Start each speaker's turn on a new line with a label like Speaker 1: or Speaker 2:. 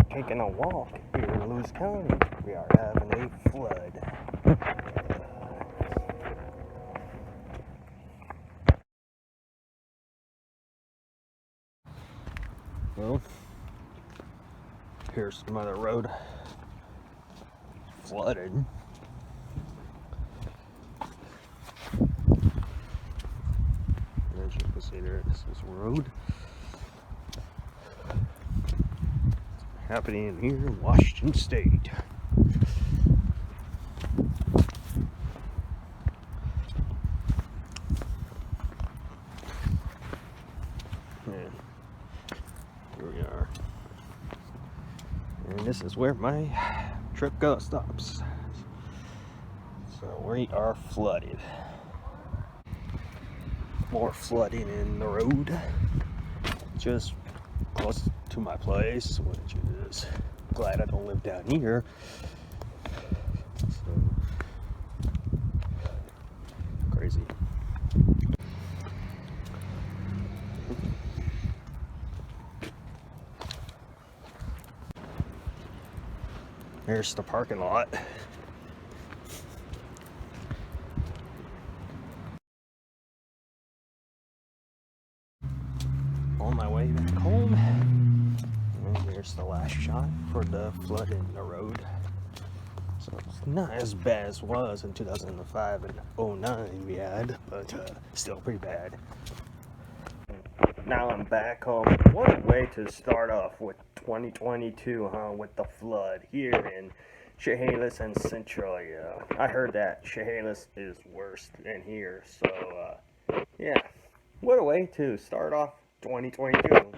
Speaker 1: taking a walk here in Lewis County. We are having a flood. Well, here's some other road flooded. As you can see there, this is road. Happening here in Washington State. And here we are. And this is where my trip stops. So we are flooded. More flooding in the road. Just close to my place, which is glad I don't live down here. So crazy. There's the parking lot. On my way back home. And here's the last shot for the flood in the road. So it's not as bad as it was in 2005 and 2009 we had, but still pretty bad. Now I'm back home. What a way to start off with 2022, huh? With the flood here in Chehalis and Centralia. I heard that Chehalis is worse than here, so yeah. What a way to start off 2022.